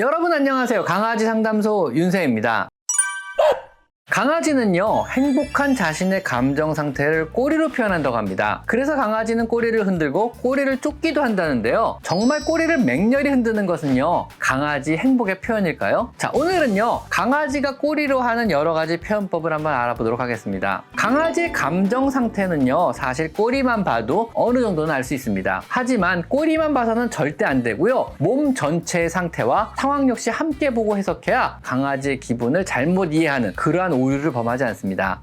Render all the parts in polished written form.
여러분 안녕하세요. 강아지 상담소 윤세입니다. 강아지는요, 행복한 자신의 감정 상태를 꼬리로 표현한다고 합니다. 그래서 강아지는 꼬리를 흔들고 꼬리를 쫓기도 한다는데요. 정말 꼬리를 맹렬히 흔드는 것은요, 강아지 행복의 표현일까요? 자, 오늘은요, 강아지가 꼬리로 하는 여러 가지 표현법을 한번 알아보도록 하겠습니다. 강아지의 감정 상태는요, 사실 꼬리만 봐도 어느 정도는 알 수 있습니다. 하지만 꼬리만 봐서는 절대 안 되고요. 몸 전체의 상태와 상황 역시 함께 보고 해석해야 강아지의 기분을 잘못 이해하는 그러한 오류를 범하지 않습니다.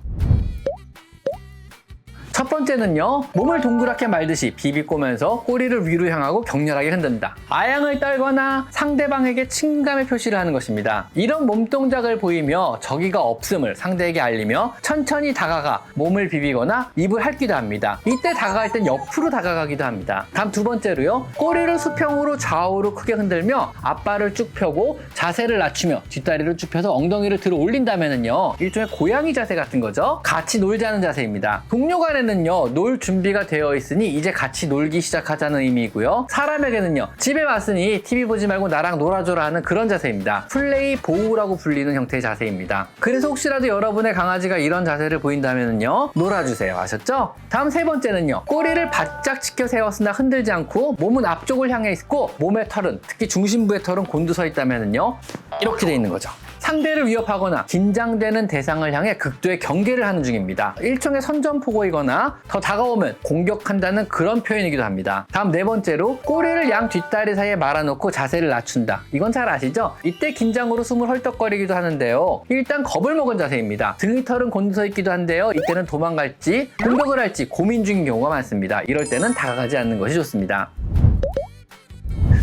첫 번째는요, 몸을 동그랗게 말듯이 비비꼬면서 꼬리를 위로 향하고 격렬하게 흔든다. 아양을 떨거나 상대방에게 친감의 표시를 하는 것입니다. 이런 몸동작을 보이며 적의가 없음을 상대에게 알리며 천천히 다가가 몸을 비비거나 입을 핥기도 합니다. 이때 다가갈 땐 옆으로 다가가기도 합니다. 다음 두 번째로요, 꼬리를 수평으로 좌우로 크게 흔들며 앞발을 쭉 펴고 자세를 낮추며 뒷다리를 쭉 펴서 엉덩이를 들어 올린다면은요, 일종의 고양이 자세 같은 거죠. 같이 놀자는 자세입니다. 동료 간에는요, 놀 준비가 되어 있으니 이제 같이 놀기 시작하자는 의미이고요. 사람에게는요, 집에 왔으니 TV 보지 말고 나랑 놀아줘라 하는 그런 자세입니다. 플레이 보호라고 불리는 형태의 자세입니다. 그래서 혹시라도 여러분의 강아지가 이런 자세를 보인다면요, 놀아주세요. 아셨죠? 다음 세 번째는요, 꼬리를 바짝 치켜 세웠으나 흔들지 않고 몸은 앞쪽을 향해 있고 몸의 털은, 특히 중심부의 털은 곤두서 있다면요, 이렇게 돼 있는 거죠. 상대를 위협하거나 긴장되는 대상을 향해 극도의 경계를 하는 중입니다. 일종의 선전포고이거나 더 다가오면 공격한다는 그런 표현이기도 합니다. 다음 네 번째로, 꼬리를 양 뒷다리 사이에 말아놓고 자세를 낮춘다. 이건 잘 아시죠? 이때 긴장으로 숨을 헐떡거리기도 하는데요. 일단 겁을 먹은 자세입니다. 등의 털은 곤두서 있기도 한데요. 이때는 도망갈지 공격을 할지 고민 중인 경우가 많습니다. 이럴 때는 다가가지 않는 것이 좋습니다.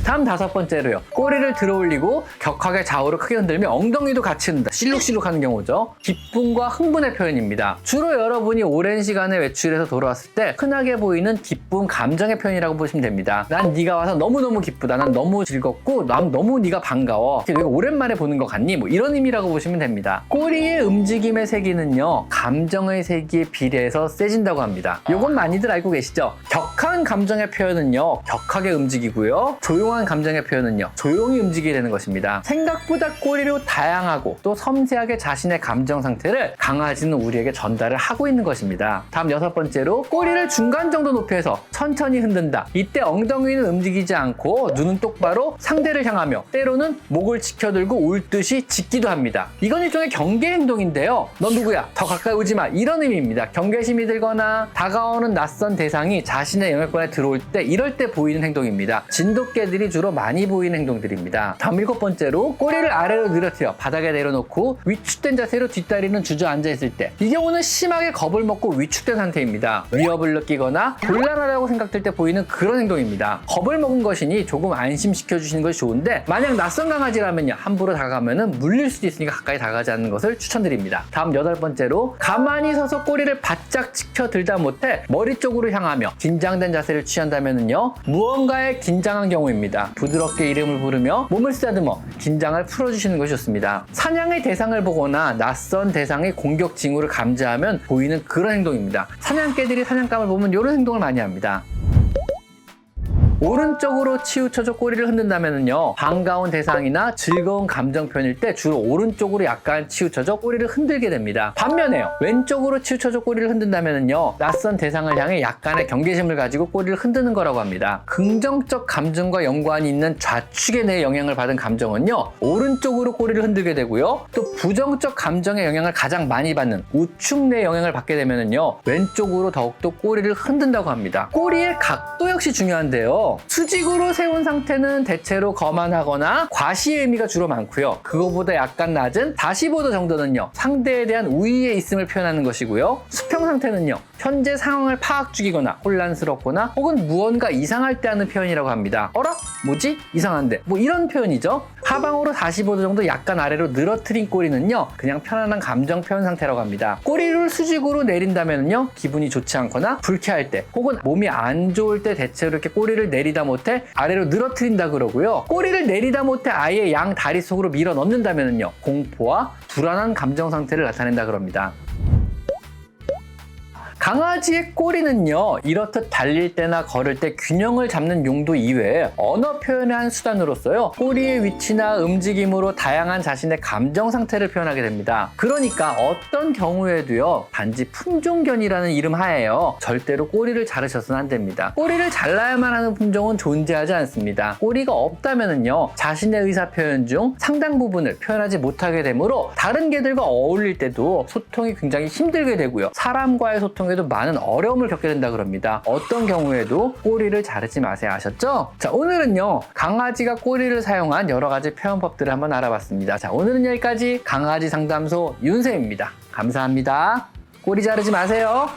다음 다섯 번째로요, 꼬리를 들어 올리고 격하게 좌우로 크게 흔들며 엉덩이도 같이 흔든다. 실룩실룩 하는 경우죠. 기쁨과 흥분의 표현입니다. 주로 여러분이 오랜 시간에 외출해서 돌아왔을 때 흔하게 보이는 기쁨, 감정의 표현이라고 보시면 됩니다. 난 네가 와서 너무너무 기쁘다. 난 너무 즐겁고 난 너무 네가 반가워. 내가 오랜만에 보는 것 같니? 뭐 이런 의미라고 보시면 됩니다. 꼬리의 움직임의 세기는요, 감정의 세기에 비례해서 세진다고 합니다. 요건 많이들 알고 계시죠? 격한 감정의 표현은요, 격하게 움직이고요. 조용한 감정의 표현은요, 조용히 움직이게 되는 것입니다. 생각보다 꼬리로 다양하고 또 섬세하게 자신의 감정 상태를 강아지는 우리에게 전달을 하고 있는 것입니다. 다음 여섯 번째로, 꼬리를 중간 정도 높이에서 천천히 흔든다. 이때 엉덩이는 움직이지 않고 눈은 똑바로 상대를 향하며 때로는 목을 지켜들고 울듯이 짖기도 합니다. 이건 일종의 경계 행동인데요. 너 누구야? 더 가까이 오지 마. 이런 의미입니다. 경계심이 들거나 다가오는 낯선 대상이 자신의 영역권에 들어올 때, 이럴 때 보이는 행동입니다. 진돗개들이 주로 많이 보이는 행동들입니다. 다음 일곱 번째로, 꼬리를 아래로 늘어뜨려 바닥에 내려놓고 위축된 자세로 뒷다리는 주저앉아 있을 때, 이 경우는 심하게 겁을 먹고 위축된 상태입니다. 위협을 느끼거나 곤란하다고 생각될 때 보이는 그런 행동입니다. 겁을 먹은 것이니 조금 안심시켜 주시는 것이 좋은데, 만약 낯선 강아지라면요, 함부로 다가가면 물릴 수도 있으니까 가까이 다가가지 않는 것을 추천드립니다. 다음 여덟 번째로, 가만히 서서 꼬리를 바짝 지켜 들다 못해 머리 쪽으로 향하며 긴장된 자세를 취한다면요, 무언가에 긴장한 경우입니다. 부드럽게 이름을 부르며 몸을 쓰다듬어 긴장을 풀어주시는 것이 좋습니다. 사냥의 대상을 보거나 낯선 대상의 공격 징후를 감지하면 보이는 그런 행동입니다. 사냥개들이 사냥감을 보면 이런 행동을 많이 합니다. 오른쪽으로 치우쳐져 꼬리를 흔든다면요, 반가운 대상이나 즐거운 감정 표현일 때 주로 오른쪽으로 약간 치우쳐져 꼬리를 흔들게 됩니다. 반면에요, 왼쪽으로 치우쳐져 꼬리를 흔든다면요, 낯선 대상을 향해 약간의 경계심을 가지고 꼬리를 흔드는 거라고 합니다. 긍정적 감정과 연관이 있는 좌측에 내 영향을 받은 감정은요, 오른쪽으로 꼬리를 흔들게 되고요, 또 부정적 감정의 영향을 가장 많이 받는 우측 내 영향을 받게 되면요, 왼쪽으로 더욱더 꼬리를 흔든다고 합니다. 꼬리의 각도 역시 중요한데요, 수직으로 세운 상태는 대체로 거만하거나 과시의 의미가 주로 많고요. 그거보다 약간 낮은 45도 정도는요, 상대에 대한 우위에 있음을 표현하는 것이고요. 수평 상태는요, 현재 상황을 파악 중이거나 혼란스럽거나 혹은 무언가 이상할 때 하는 표현이라고 합니다. 어라? 뭐지? 이상한데? 뭐 이런 표현이죠. 하방으로 45도 정도 약간 아래로 늘어뜨린 꼬리는요, 그냥 편안한 감정 표현 상태라고 합니다. 꼬리를 수직으로 내린다면요, 기분이 좋지 않거나 불쾌할 때 혹은 몸이 안 좋을 때 대체로 이렇게 꼬리를 내리다 못해 아래로 늘어뜨린다 그러고요. 꼬리를 내리다 못해 아예 양 다리 속으로 밀어 넣는다면요, 공포와 불안한 감정 상태를 나타낸다 그럽니다. 강아지의 꼬리는요, 이렇듯 달릴 때나 걸을 때 균형을 잡는 용도 이외에 언어 표현의 한 수단으로서요, 꼬리의 위치나 움직임으로 다양한 자신의 감정 상태를 표현하게 됩니다. 그러니까 어떤 경우에도요, 단지 품종견이라는 이름 하에요, 절대로 꼬리를 자르셔서는 안 됩니다. 꼬리를 잘라야만 하는 품종은 존재하지 않습니다. 꼬리가 없다면은요, 자신의 의사 표현 중 상당 부분을 표현하지 못하게 되므로 다른 개들과 어울릴 때도 소통이 굉장히 힘들게 되고요, 사람과의 소통에도 많은 어려움을 겪게 된다 그럽니다. 어떤 경우에도 꼬리를 자르지 마세요. 아셨죠? 자, 오늘은요, 강아지가 꼬리를 사용한 여러 가지 표현법들을 한번 알아봤습니다. 자, 오늘은 여기까지 강아지 상담소 윤쌤입니다. 감사합니다. 꼬리 자르지 마세요.